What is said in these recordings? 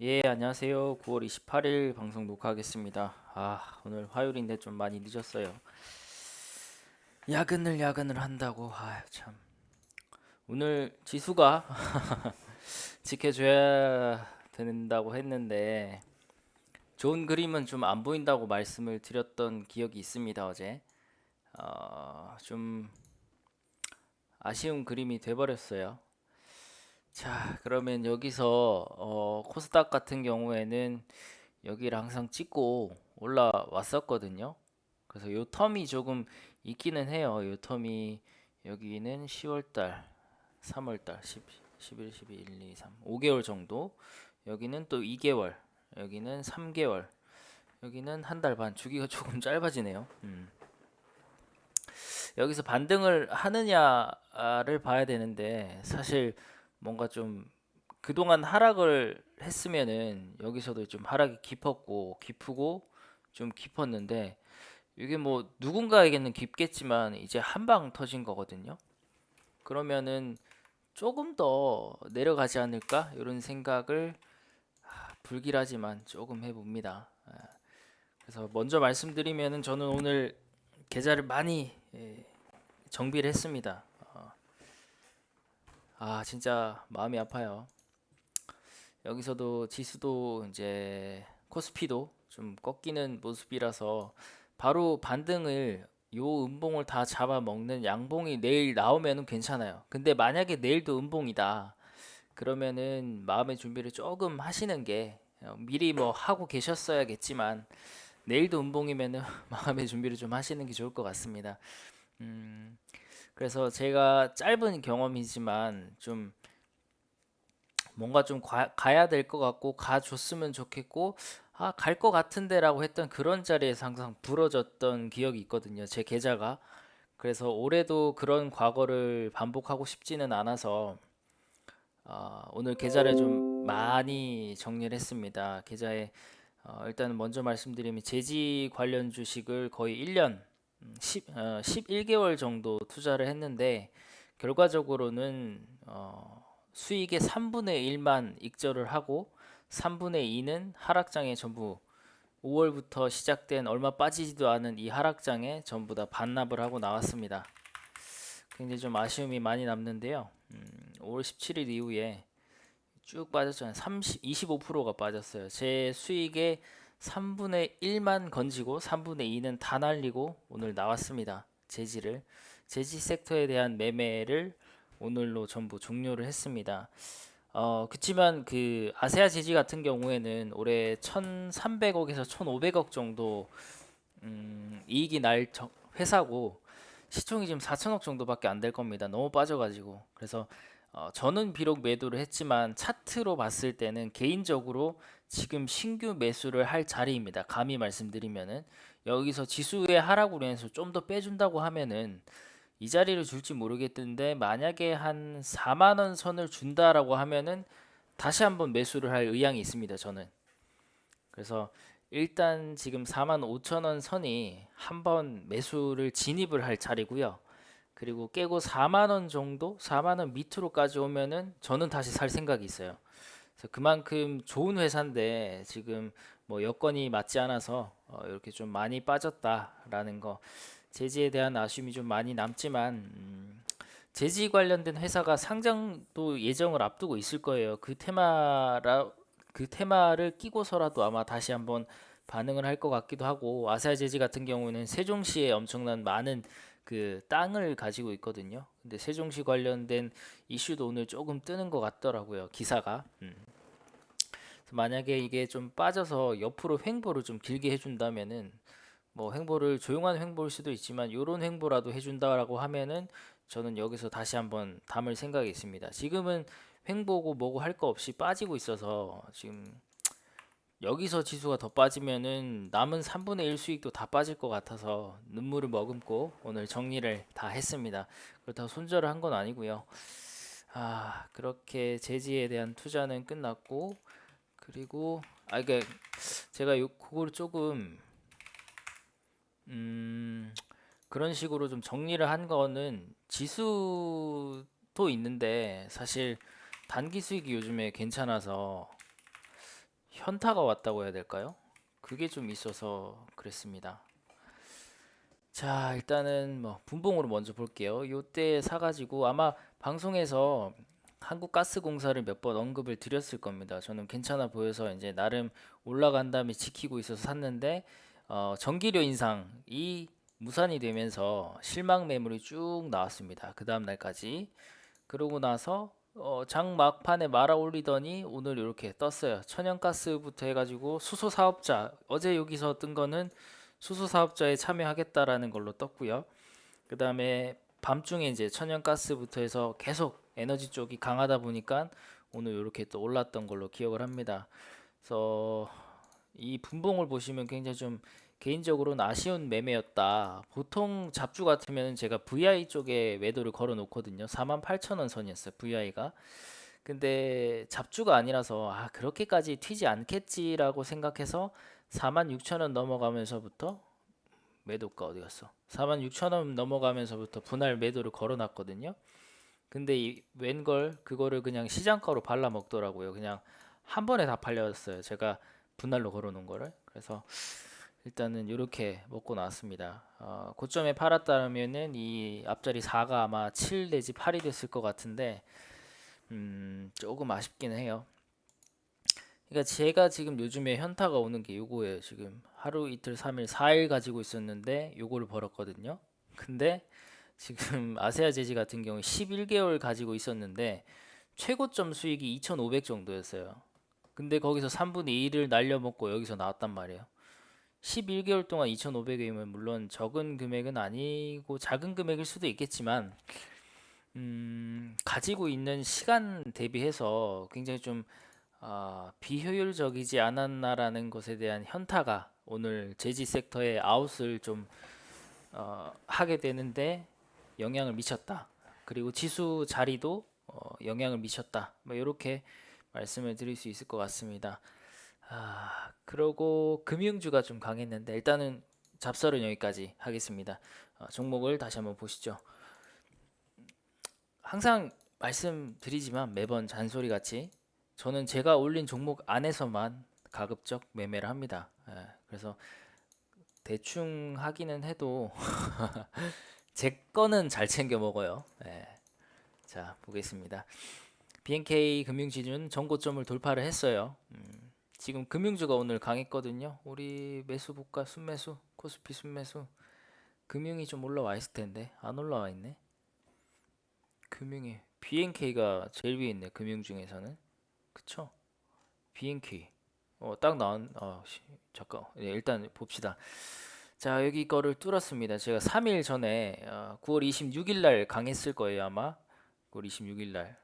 예, 안녕하세요. 9월 28일 방송 녹화하겠습니다. 오늘 화요일인데 좀 많이 늦었어요. 야근을 한다고. 참. 오늘 지수가 지켜줘야 된다고 했는데 좋은 그림은 좀 안 보인다고 말씀을 드렸던 기억이 있습니다, 어제. 좀 아쉬운 그림이 돼버렸어요. 자, 그러면 여기서 코스닥 같은 경우에는 여기를 항상 찍고 올라왔었거든요. 그래서 요 텀이 조금 있기는 해요. 요 텀이 여기는 10월달, 3월달, 11, 12, 1, 2, 3, 5개월 정도. 여기는 또 2개월, 여기는 3개월, 여기는 한 달 반. 주기가 조금 짧아지네요. 여기서 반등을 하느냐를 봐야 되는데 사실 뭔가 좀 그동안 하락을 했으면은 여기서도 좀 하락이 깊었고 깊고 좀 깊었는데 이게 뭐 누군가에게는 깊겠지만 이제 한 방 터진 거거든요. 그러면은 조금 더 내려가지 않을까? 이런 생각을 불길하지만 조금 해봅니다. 그래서 먼저 말씀드리면은 저는 오늘 계좌를 많이 정비를 했습니다. 진짜 마음이 아파요. 여기서도 지수도 이제 코스피도 좀 꺾이는 모습이라서 바로 반등을 요 음봉을 다 잡아먹는 양봉이 내일 나오면은 괜찮아요. 근데 만약에 내일도 음봉이다. 그러면은 마음의 준비를 조금 하시는 게 미리 뭐 하고 계셨어야겠지만 내일도 음봉이면은 마음의 준비를 좀 하시는 게 좋을 것 같습니다. 음, 그래서 제가 짧은 경험이지만 좀 뭔가 좀 가야 될 것 같고 가줬으면 좋겠고 갈 것 같은데라고 했던 그런 자리에서 항상 부러졌던 기억이 있거든요. 제 계좌가. 그래서 올해도 그런 과거를 반복하고 싶지는 않아서 오늘 계좌를 좀 많이 정리를 했습니다. 계좌에 일단 먼저 말씀드리면 제지 관련 주식을 거의 1년 11개월 정도 투자를 했는데 결과적으로는 수익의 3분의 1만 익절을 하고 3분의 2는 하락장에 전부 5월부터 시작된 얼마 빠지지도 않은 이 하락장에 전부 다 반납을 하고 나왔습니다. 굉장히 좀 아쉬움이 많이 남는데요. 5월 17일 이후에 쭉 빠졌잖아요. 25%가 빠졌어요. 제 수익의 3분의 1만 건지고 3분의 2는 다 날리고 오늘 나왔습니다. 제지 섹터에 대한 매매를 오늘로 전부 종료를 했습니다. 그치만 그 아세아 제지 같은 경우에는 올해 1,300억에서 1,500억 정도 이익이 날 회사고 시총이 지금 4천억 정도밖에 안 될 겁니다. 너무 빠져가지고. 그래서 저는 비록 매도를 했지만 차트로 봤을 때는 개인적으로 지금 신규 매수를 할 자리입니다. 감히 말씀드리면은 여기서 지수의 하락으로 인해서 좀 더 빼준다고 하면은 이 자리를 줄지 모르겠는데 만약에 한 4만 원 선을 준다라고 하면은 다시 한번 매수를 할 의향이 있습니다. 저는. 그래서 일단 지금 4만 5천 원 선이 한번 매수를 진입을 할 자리고요. 그리고 깨고 4만 원 정도, 4만 원 밑으로까지 오면은 저는 다시 살 생각이 있어요. 그래서 그만큼 좋은 회사인데 지금 뭐 여건이 맞지 않아서 이렇게 좀 많이 빠졌다라는 거. 제지에 대한 아쉬움이 좀 많이 남지만 제지 관련된 회사가 상장도 예정을 앞두고 있을 거예요. 그 테마를 끼고서라도 아마 다시 한번 반응을 할 것 같기도 하고 아사히 제지 같은 경우는 세종시에 엄청난 많은 그 땅을 가지고 있거든요. 근데 세종시 관련된 이슈도 오늘 조금 뜨는 것 같더라고요. 기사가. 그래서 만약에 이게 좀 빠져서 옆으로 횡보를 좀 길게 해준다면은 뭐 횡보를 조용한 횡보일 수도 있지만 요런 횡보라도 해준다라고 하면은 저는 여기서 다시 한번 담을 생각이 있습니다. 지금은 횡보고 뭐고 할 거 없이 빠지고 있어서 지금 여기서 지수가 더 빠지면은 남은 3분의 1 수익도 다 빠질 것 같아서 눈물을 머금고 오늘 정리를 다 했습니다. 그렇다고 손절을 한 건 아니고요. 그렇게 제지에 대한 투자는 끝났고 그리고 이게 제가 그거를 조금 음 그런 식으로 좀 정리를 한 거는 지수도 있는데 사실 단기 수익이 요즘에 괜찮아서 현타가 왔다고 해야 될까요? 그게 좀 있어서 그랬습니다. 자, 일단은 뭐 분봉으로 먼저 볼게요. 요때 사가지고 아마 방송에서 한국가스공사를 몇 번 언급을 드렸을 겁니다. 저는 괜찮아 보여서 이제 나름 올라간 다음에 지키고 있어서 샀는데 전기료 인상이 무산이 되면서 실망 매물이 쭉 나왔습니다. 그 다음 날까지. 그러고 나서 장 막판에 말아 올리더니 오늘 이렇게 떴어요. 천연가스부터 해가지고 수소 사업자 어제 여기서 뜬 거는 수소 사업자에 참여하겠다라는 걸로 떴고요. 그 다음에 밤중에 이제 천연가스부터 해서 계속 에너지 쪽이 강하다 보니까 오늘 이렇게 또 올랐던 걸로 기억을 합니다. 그래서 이 분봉을 보시면 굉장히 좀 개인적으로는 아쉬운 매매였다. 보통 잡주 같으면 제가 VI 쪽에 매도를 걸어 놓거든요. 48,000원 선이었어요. VI가. 근데 잡주가 아니라서 그렇게까지 튀지 않겠지라고 생각해서 46,000원 넘어가면서부터 매도가 어디 갔어? 46,000원 넘어가면서부터 분할 매도를 걸어 놨거든요. 근데 이 웬걸 그거를 그냥 시장가로 발라 먹더라고요. 그냥 한 번에 다 팔렸어요. 제가 분할로 걸어 놓은 거를. 그래서 일단은 이렇게 먹고 나왔습니다. 고점에 팔았다면은 이 앞자리 4가 아마 7 내지 8이 됐을 것 같은데 조금 아쉽긴 해요. 그러니까 제가 지금 요즘에 현타가 오는 게 요거예요. 지금 하루 이틀 3일 4일 가지고 있었는데 요거를 벌었거든요. 근데 지금 아세아 제지 같은 경우 11개월 가지고 있었는데 최고점 수익이 2,500 정도였어요. 근데 거기서 3분의 1을 날려먹고 여기서 나왔단 말이에요. 11개월 동안 2,500이면 물론 적은 금액은 아니고 작은 금액일 수도 있겠지만 가지고 있는 시간 대비해서 굉장히 좀 비효율적이지 않았나라는 것에 대한 현타가 오늘 제지 섹터의 아웃을 좀 하게 되는데 영향을 미쳤다. 그리고 지수 자리도 영향을 미쳤다. 뭐 이렇게 말씀을 드릴 수 있을 것 같습니다. 그러고 금융주가 좀 강했는데 일단은 잡설은 여기까지 하겠습니다. 종목을 다시 한번 보시죠. 항상 말씀드리지만 매번 잔소리 같이 저는 제가 올린 종목 안에서만 가급적 매매를 합니다. 그래서 대충 하기는 해도 제 거는 잘 챙겨 먹어요. 자, 보겠습니다. BNK 금융지주는 전고점을 돌파를 했어요. 지금 금융주가 오늘 강했거든요. 우리 매수 볼까? 순매수, 코스피 순매수. 금융이 좀 올라와 있을 텐데 안 올라와 있네. 금융이 BNK가 제일 위에 있네. 금융 중에서는. 그쵸? BNK. 딱 나온. 잠깐. 일단 봅시다. 자, 여기 거를 뚫었습니다. 제가 3일 전에 9월 26일 날 강했을 거예요, 아마. 9월 26일 날.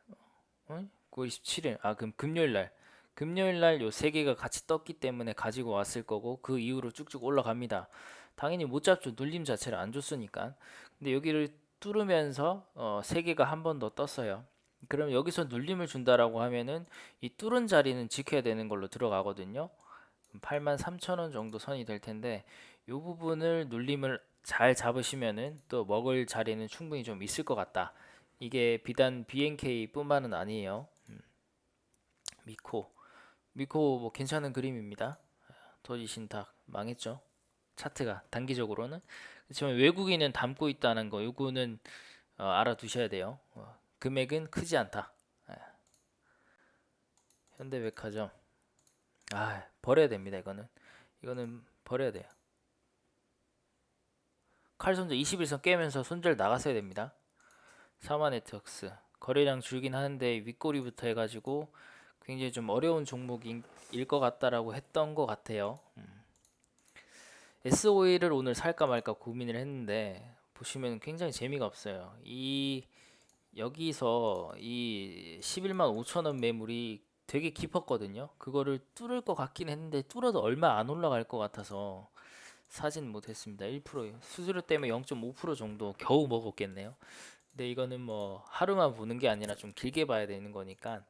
9월 27일. 그럼 금요일 날. 금요일 날 요 세 개가 같이 떴기 때문에 가지고 왔을 거고 그 이후로 쭉쭉 올라갑니다. 당연히 못 잡죠. 눌림 자체를 안 줬으니까. 근데 여기를 뚫으면서 세 개가 한 번 더 떴어요. 그럼 여기서 눌림을 준다라고 하면은 이 뚫은 자리는 지켜야 되는 걸로 들어가거든요. 83,000원 정도 선이 될 텐데 이 부분을 눌림을 잘 잡으시면은 또 먹을 자리는 충분히 좀 있을 것 같다. 이게 비단 BNK뿐만은 아니에요. 미코 뭐 괜찮은 그림입니다. 도지 신탁 망했죠. 차트가 단기적으로는 그렇지만 외국인은 담고 있다는 거 요거는 알아두셔야 돼요. 금액은 크지 않다. 예, 현대백화점 버려야 됩니다. 이거는 버려야 돼요. 칼손절 21선 깨면서 손절 나갔어야 됩니다. 사마네트웍스 거래량 줄긴 하는데 윗꼬리부터 해가지고 굉장히 좀 어려운 종목일 것 같다라고 했던 것 같아요. SOA를 오늘 살까 말까 고민을 했는데 보시면 굉장히 재미가 없어요. 여기서 이 11만 5천 원 매물이 되게 깊었거든요. 그거를 뚫을 것 같긴 했는데 뚫어도 얼마 안 올라갈 것 같아서 사진 못했습니다. 1% 수수료 때문에 0.5% 정도 겨우 먹었겠네요. 근데 이거는 뭐 하루만 보는 게 아니라 좀 길게 봐야 되는 거니까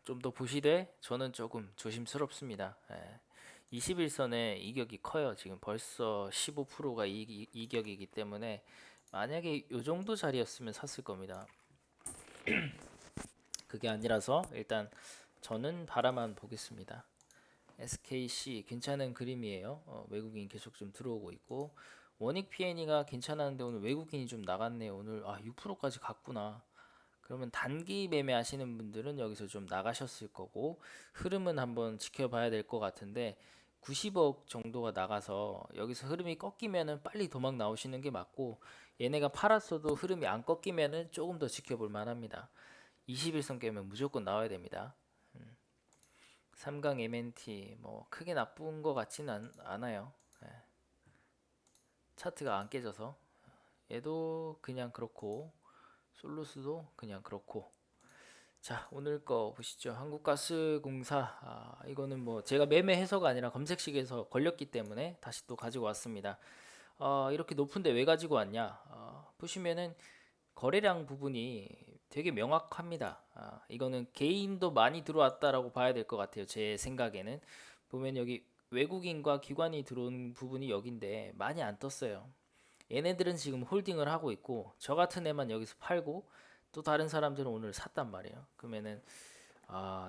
좀 더 보시되 저는 조금 조심스럽습니다. 21선의 이격이 커요. 지금 벌써 15%가 이격이기 때문에 만약에 이 정도 자리였으면 샀을 겁니다. 그게 아니라서 일단 저는 바라만 보겠습니다. SKC 괜찮은 그림이에요. 외국인 계속 좀 들어오고 있고 원익 PN이가 괜찮았는데 오늘 외국인이 좀 나갔네요. 오늘 6%까지 갔구나. 그러면 단기 매매하시는 분들은 여기서 좀 나가셨을 거고 흐름은 한번 지켜봐야 될 것 같은데 90억 정도가 나가서 여기서 흐름이 꺾이면은 빨리 도망 나오시는 게 맞고 얘네가 팔았어도 흐름이 안 꺾이면은 조금 더 지켜볼 만합니다. 21선 깨면 무조건 나와야 됩니다. 3강 MNT 뭐 크게 나쁜 것 같지는 않아요. 예, 차트가 안 깨져서 얘도 그냥 그렇고 솔루스도 그냥 그렇고 자, 오늘 거 보시죠. 한국가스공사. 이거는 뭐 제가 매매해서가 아니라 검색식에서 걸렸기 때문에 다시 또 가지고 왔습니다. 이렇게 높은데 왜 가지고 왔냐? 보시면은 거래량 부분이 되게 명확합니다. 이거는 개인도 많이 들어왔다라고 봐야 될 것 같아요. 제 생각에는. 보면 여기 외국인과 기관이 들어온 부분이 여긴데 많이 안 떴어요. 얘네들은 지금 홀딩을 하고 있고 저 같은 애만 여기서 팔고 또 다른 사람들은 오늘 샀단 말이에요. 그러면은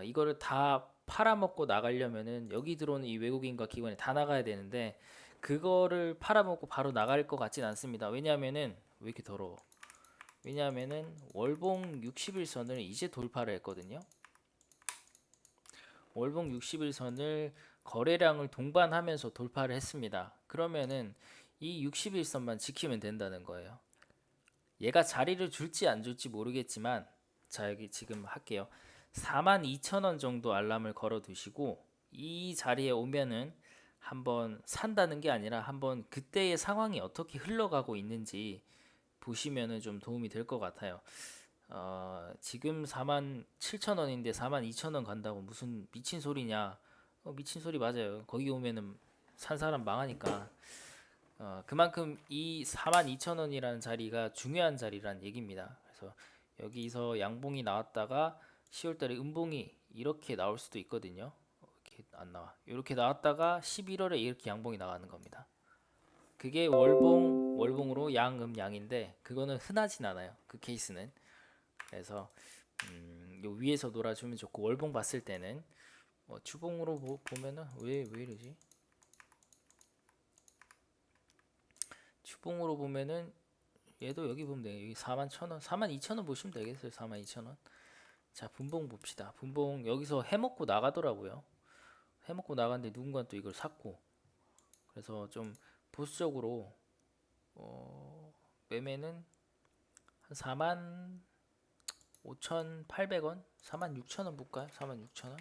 이거를 다 팔아먹고 나가려면은 여기 들어오는 이 외국인과 기관이 다 나가야 되는데 그거를 팔아먹고 바로 나갈 것 같진 않습니다. 왜냐하면은 왜 이렇게 더러워? 왜냐하면은 월봉 60일선을 이제 돌파를 했거든요. 월봉 60일선을 거래량을 동반하면서 돌파를 했습니다. 그러면은 이 60일선만 지키면 된다는 거예요. 얘가 자리를 줄지 안 줄지 모르겠지만 자 여기 지금 할게요. 42,000원 정도 알람을 걸어 두시고 이 자리에 오면은 한번 산다는 게 아니라 한번 그때의 상황이 어떻게 흘러가고 있는지 보시면은 좀 도움이 될 것 같아요. 지금 47,000원인데 42,000원 간다고 무슨 미친 소리냐? 미친 소리 맞아요. 거기 오면은 산 사람 망하니까. 그만큼 이 42,000원이라는 자리가 중요한 자리란 얘기입니다. 그래서 여기서 양봉이 나왔다가 10월달에 음봉이 이렇게 나올 수도 있거든요. 이렇게 안 나와. 이렇게 나왔다가 11월에 이렇게 양봉이 나가는 겁니다. 그게 월봉으로 양인데 그거는 흔하진 않아요. 그 케이스는. 그래서 요 위에서 놀아주면 좋고 월봉 봤을 때는 뭐 주봉으로 보면은 왜 이러지? 주봉으로 보면은 얘도 여기 보면 돼요. 여기 41,000원, 42,000원 보시면 되겠어요. 42,000원. 자, 분봉 봅시다. 분봉 여기서 해먹고 나가더라고요. 해먹고 나갔는데 누군가 또 이걸 샀고. 그래서 좀 보수적으로 매매는 한 45,800원, 46,000원 볼까요? 46,000원.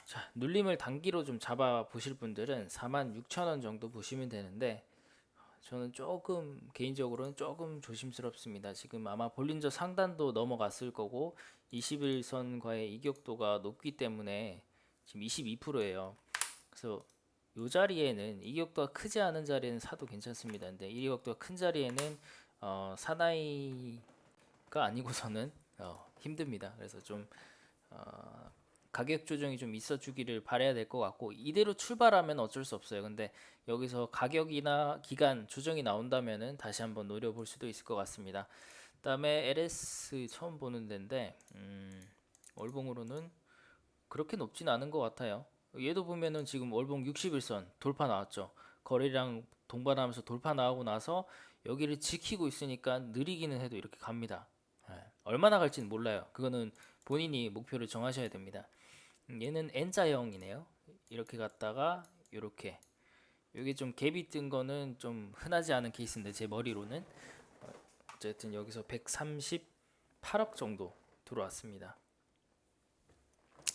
자, 눌림을 단기로 좀 잡아 보실 분들은 46,000원 정도 보시면 되는데 저는 조금 개인적으로는 조금 조심스럽습니다. 지금 아마 볼린저 상단도 넘어갔을 거고 21선과의 이격도가 높기 때문에 지금 22%예요. 그래서 이 자리에는 이격도가 크지 않은 자리에는 사도 괜찮습니다. 근데 이격도가 큰 자리에는 사나이가 아니고서는 힘듭니다. 그래서 좀 어, 가격 조정이 좀 있어 주기를 바라야 될 것 같고 이대로 출발하면 어쩔 수 없어요. 근데 여기서 가격이나 기간 조정이 나온다면은 다시 한번 노려볼 수도 있을 것 같습니다. 그다음에 LS 처음 보는 데인데 월봉으로는 그렇게 높진 않은 것 같아요. 얘도 보면은 지금 월봉 60일선 돌파 나왔죠. 거래량 동반하면서 돌파 나오고 나서 여기를 지키고 있으니까 느리기는 해도 이렇게 갑니다. 얼마나 갈지는 몰라요. 그거는 본인이 목표를 정하셔야 됩니다. 얘는 N자형이네요. 이렇게 갔다가 이렇게 여기 좀 갭이 뜬 거는 좀 흔하지 않은 케이스인데 제 머리로는 어쨌든 여기서 138억 정도 들어왔습니다.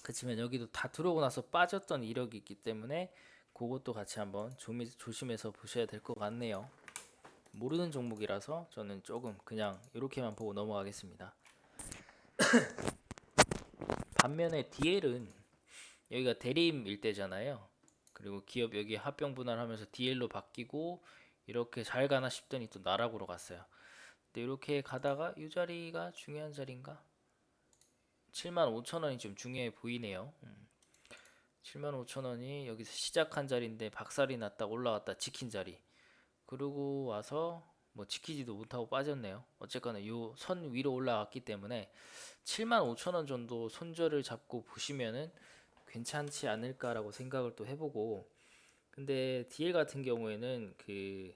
그렇지만 여기도 다 들어오고 나서 빠졌던 이력이 있기 때문에 그것도 같이 한번 조심해서 보셔야 될 것 같네요. 모르는 종목이라서 저는 조금 그냥 이렇게만 보고 넘어가겠습니다. 반면에 DL은 여기가 대림 일대잖아요. 그리고 기업 여기 합병 분할하면서 DL로 바뀌고 이렇게 잘 가나 싶더니 또 나락으로 갔어요. 근데 이렇게 가다가 이 자리가 중요한 자리인가? 75,000원이 좀 중요해 보이네요. 75,000원이 여기서 시작한 자리인데 박살이 났다 올라갔다 지킨 자리. 그러고 와서 뭐 지키지도 못하고 빠졌네요. 어쨌거나 요 선 위로 올라갔기 때문에 75,000원 정도 손절을 잡고 보시면은 괜찮지 않을까라고 생각을 또 해보고, 근데 DL 같은 경우에는 그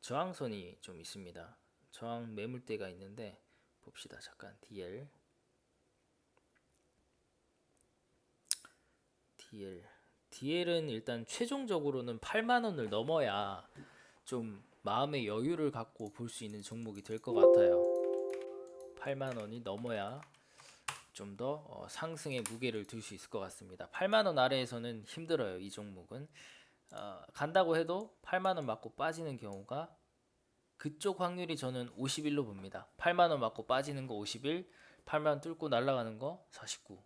저항선이 좀 있습니다. 저항 매물대가 있는데 봅시다. 잠깐 DL은 일단 최종적으로는 8만 원을 넘어야 좀 마음의 여유를 갖고 볼 수 있는 종목이 될 것 같아요. 8만 원이 넘어야 좀 더 상승의 무게를 둘 수 있을 것 같습니다. 8만 원 아래에서는 힘들어요. 이 종목은 간다고 해도 8만 원 맞고 빠지는 경우가, 그쪽 확률이 저는 51로 봅니다. 8만 원 맞고 빠지는 거 51, 8만 원 뚫고 날아가는 거 49.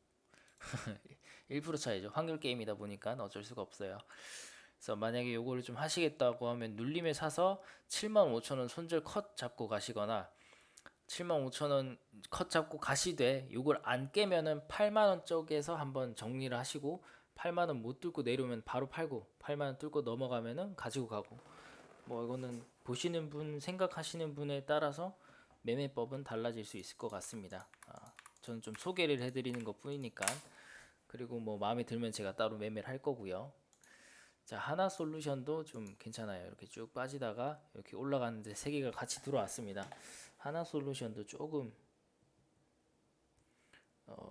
1% 차이죠. 확률 게임이다 보니까 어쩔 수가 없어요. 그래서 만약에 요거를 좀 하시겠다고 하면 눌림에 사서 7만 5천 원 손절 컷 잡고 가시거나, 7만 5천 원 컷 잡고 가시되 요걸 안 깨면은 8만 원 쪽에서 한번 정리를 하시고, 8만 원 못 뚫고 내려오면 바로 팔고, 8만 원 뚫고 넘어가면은 가지고 가고, 뭐 이거는 보시는 분, 생각하시는 분에 따라서 매매법은 달라질 수 있을 것 같습니다. 저는 좀 소개를 해드리는 것 뿐이니까. 그리고 뭐 마음에 들면 제가 따로 매매를 할 거고요. 자, 하나솔루션도 좀 괜찮아요. 이렇게 쭉 빠지다가 이렇게 올라가는데 세 개가 같이 들어왔습니다. 하나솔루션도 조금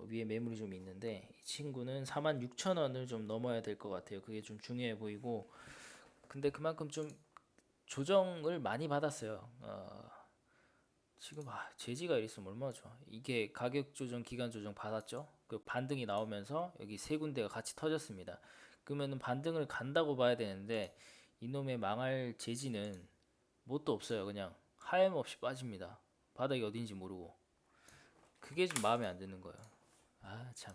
위에 매물이 좀 있는데, 이 친구는 46,000원을 좀 넘어야 될 것 같아요. 그게 좀 중요해 보이고, 근데 그만큼 좀 조정을 많이 받았어요. 지금 재지가 이랬으면 얼마나 좋아. 이게 가격 조정, 기간 조정 받았죠. 그 반등이 나오면서 여기 세 군데가 같이 터졌습니다. 그러면은 반등을 간다고 봐야 되는데, 이놈의 망할 재지는 뭣도 없어요. 그냥 하염없이 빠집니다. 바닥이 어딘지 모르고. 그게 좀 마음에 안 드는 거예요. 참.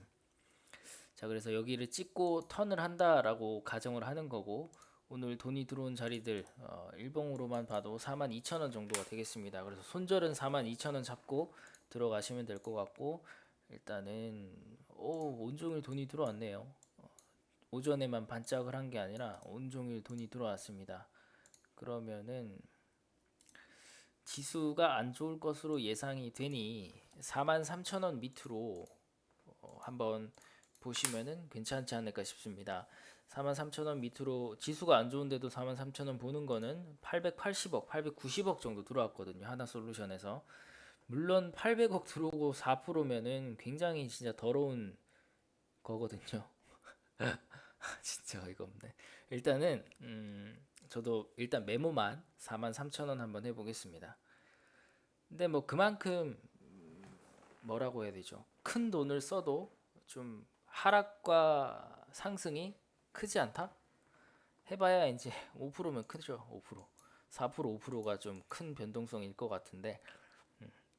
자, 그래서 여기를 찍고 턴을 한다라고 가정을 하는 거고, 오늘 돈이 들어온 자리들 일봉으로만 봐도 42,000원 정도가 되겠습니다. 그래서 손절은 42,000원 잡고 들어가시면 될 것 같고, 일단은 온종일 돈이 들어왔네요. 오전에만 반짝을 한 게 아니라 온종일 돈이 들어왔습니다. 그러면은 지수가 안 좋을 것으로 예상이 되니 43,000원 밑으로 한번 보시면은 괜찮지 않을까 싶습니다. 43,000원 밑으로, 지수가 안 좋은데도 43,000원 보는 거는 880억, 890억 정도 들어왔거든요. 하나솔루션에서. 물론 800억 들어오고 4%면은 굉장히 진짜 더러운 거거든요. 진짜 어이가 없네. 일단은 저도 일단 메모만 43,000원 한번 해보겠습니다. 근데 뭐 그만큼 뭐라고 해야 되죠? 큰 돈을 써도 좀 하락과 상승이 크지 않다? 해봐야 이제 5%면 크죠. 5%. 4% 5%가 좀 큰 변동성일 것 같은데,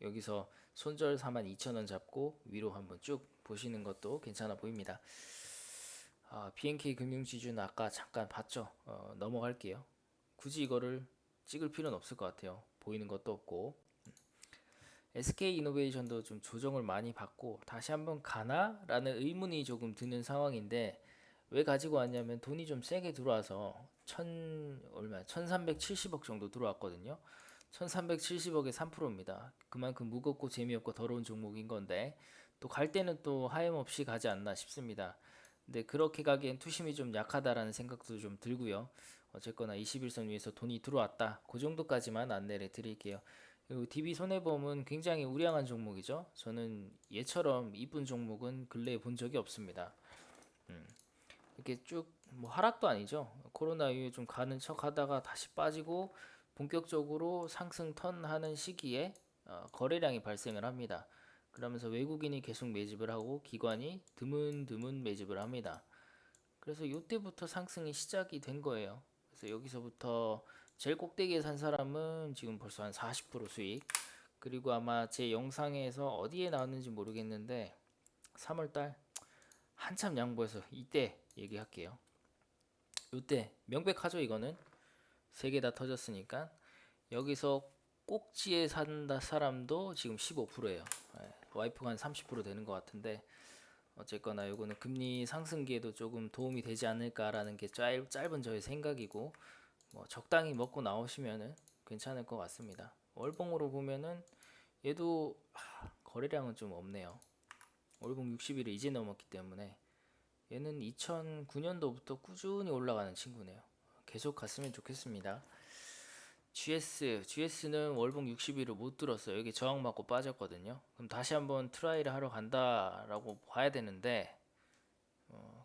여기서 손절 42,000원 잡고 위로 한번 쭉 보시는 것도 괜찮아 보입니다. BNK 금융지주는 아까 잠깐 봤죠. 넘어갈게요. 굳이 이거를 찍을 필요는 없을 것 같아요. 보이는 것도 없고. SK이노베이션도 좀 조정을 많이 받고 다시 한번 가나? 라는 의문이 조금 드는 상황인데, 왜 가지고 왔냐면 돈이 좀 세게 들어와서 1370억 정도 들어왔거든요. 1370억에 3%입니다. 그만큼 무겁고 재미없고 더러운 종목인 건데, 또 갈 때는 또 하염없이 가지 않나 싶습니다. 근데 그렇게 가기엔 투심이 좀 약하다라는 생각도 좀 들고요. 어쨌거나 21선 위에서 돈이 들어왔다. 그 정도까지만 안내를 드릴게요. 그리고 DB 손해보험은 굉장히 우량한 종목이죠. 저는 얘처럼 이쁜 종목은 근래에 본 적이 없습니다. 이렇게 쭉 뭐 하락도 아니죠. 코로나 이후에 좀 가는 척 하다가 다시 빠지고 본격적으로 상승 턴하는 시기에 거래량이 발생을 합니다. 그러면서 외국인이 계속 매집을 하고 기관이 드문드문 매집을 합니다. 그래서 이때부터 상승이 시작이 된 거예요. 그래서 여기서부터 제일 꼭대기에 산 사람은 지금 벌써 한 40% 수익. 그리고 아마 제 영상에서 어디에 나왔는지 모르겠는데 3월달 한참 양보해서 이때 얘기할게요. 이때 명백하죠. 이거는 세 개 다 터졌으니까. 여기서 꼭지에 산다 사람도 지금 15%예요. 와이프가 한 30% 되는 것 같은데, 어쨌거나 요거는 금리 상승기에도 조금 도움이 되지 않을까라는 게 짧은 저의 생각이고, 뭐 적당히 먹고 나오시면은 괜찮을 것 같습니다. 월봉으로 보면은 얘도 거래량은 좀 없네요. 월봉 60일을 이제 넘었기 때문에 얘는 2009년도부터 꾸준히 올라가는 친구네요. 계속 갔으면 좋겠습니다. GS는 월봉 60일을 못 들었어요. 여기 저항 맞고 빠졌거든요. 그럼 다시 한번 트라이를 하러 간다라고 봐야 되는데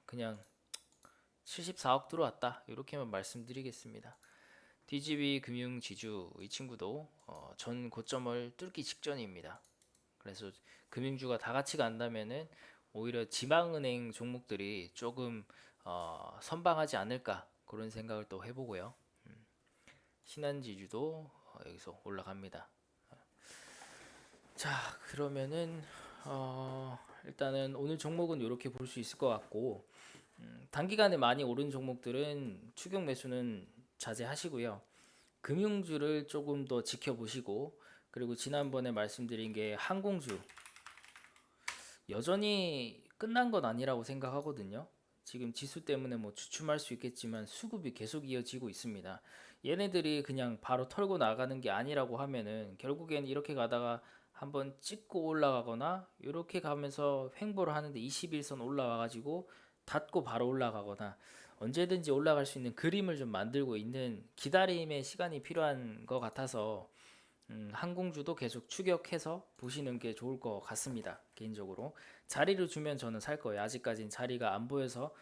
그냥 74억 들어왔다 이렇게만 말씀드리겠습니다. DGB 금융지주 이 친구도 전 고점을 뚫기 직전입니다. 그래서 금융주가 다 같이 간다면은 오히려 지방은행 종목들이 조금 선방하지 않을까 그런 생각을 또 해보고요. 신한지주도 여기서 올라갑니다. 자, 그러면은 일단은 오늘 종목은 이렇게 볼 수 있을 것 같고 단기간에 많이 오른 종목들은 추격 매수는 자제하시고요. 금융주를 조금 더 지켜보시고 그리고 지난번에 말씀드린 게 항공주 여전히 끝난 건 아니라고 생각하거든요. 지금 지수 때문에 뭐 주춤할 수 있겠지만 수급이 계속 이어지고 있습니다. 얘네들이 그냥 바로 털고 나가는 게 아니라고 하면은 결국엔 이렇게 가다가 한번 찍고 올라가거나 이렇게 가면서 횡보를 하는데 21선 올라와 가지고 닫고 바로 올라가거나 언제든지 올라갈 수 있는 그림을 좀 만들고 있는 기다림의 시간이 필요한 것 같아서 항공주도 계속 추격해서 보시는 게 좋을 것 같습니다. 개인적으로 자리를 주면 저는 살 거예요. 아직까지는 자리가 안 보여서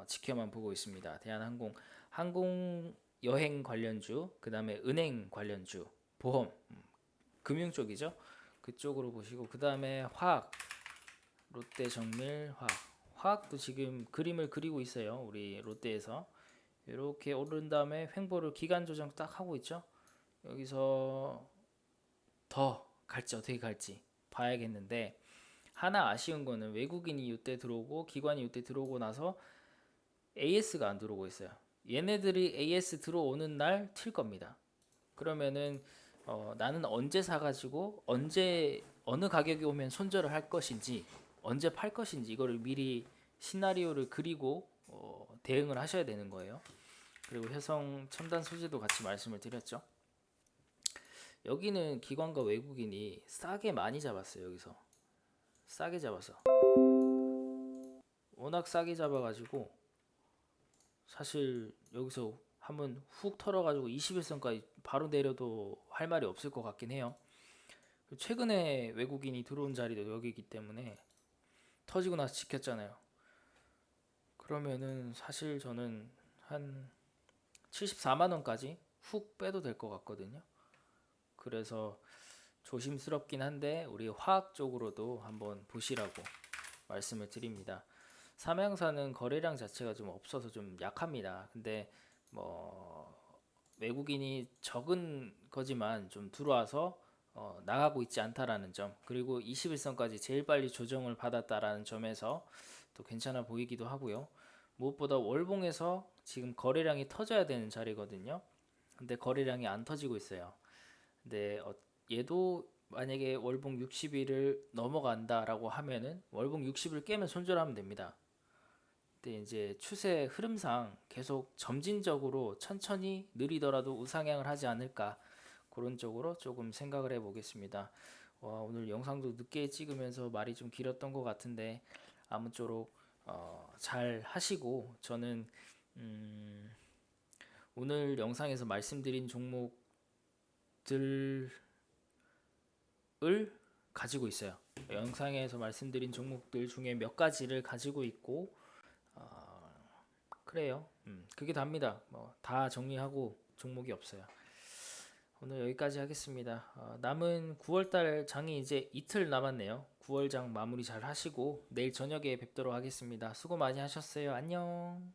지켜만 보고 있습니다. 대한항공, 항공 여행 관련주, 그 다음에 은행 관련주, 보험, 금융 쪽이죠. 그쪽으로 보시고 그 다음에 화학, 롯데정밀, 화학도 지금 그림을 그리고 있어요. 우리 롯데에서 이렇게 오른 다음에 횡보를 기간 조정 딱 하고 있죠. 여기서 더 갈지 어떻게 갈지 봐야겠는데 하나 아쉬운 거는 외국인이 이때 들어오고 기관이 이때 들어오고 나서 AS가 안 들어오고 있어요. 얘네들이 AS 들어오는 날 튈 겁니다. 그러면은 나는 언제 사가지고 언제 어느 가격이 오면 손절을 할 것인지 언제 팔 것인지 이거를 미리 시나리오를 그리고 대응을 하셔야 되는 거예요. 그리고 효성 첨단 소재도 같이 말씀을 드렸죠. 여기는 기관과 외국인이 싸게 많이 잡았어요. 여기서 싸게 잡아서 워낙 싸게 잡아가지고 사실 여기서 한번 훅 털어가지고 21선까지 바로 내려도 할 말이 없을 것 같긴 해요. 최근에 외국인이 들어온 자리도 여기이기 때문에 터지고 나서 지켰잖아요. 그러면은 사실 저는 한 74만 원까지 훅 빼도 될 것 같거든요. 그래서 조심스럽긴 한데 우리 화학 쪽으로도 한번 보시라고 말씀을 드립니다. 삼양사는 거래량 자체가 좀 없어서 좀 약합니다. 근데 뭐 외국인이 적은 거지만 좀 들어와서 나가고 있지 않다라는 점, 그리고 21선까지 제일 빨리 조정을 받았다라는 점에서 또 괜찮아 보이기도 하고요. 무엇보다 월봉에서 지금 거래량이 터져야 되는 자리거든요. 근데 거래량이 안 터지고 있어요. 근데 얘도 만약에 월봉 60일을 넘어간다라고 하면은 월봉 60을 깨면 손절하면 됩니다. 근데 이제 추세 흐름상 계속 점진적으로 천천히 느리더라도 우상향을 하지 않을까 그런 쪽으로 조금 생각을 해보겠습니다. 와, 오늘 영상도 늦게 찍으면서 말이 좀 길었던 것 같은데 아무쪼록 잘 하시고 저는 오늘 영상에서 말씀드린 종목들을 가지고 있어요. 영상에서 말씀드린 종목들 중에 몇 가지를 가지고 있고 그래요. 그게 답니다. 뭐 다 정리하고 종목이 없어요. 오늘 여기까지 하겠습니다. 남은 9월달 장이 이제 이틀 남았네요. 9월장 마무리 잘 하시고 내일 저녁에 뵙도록 하겠습니다. 수고 많이 하셨어요. 안녕.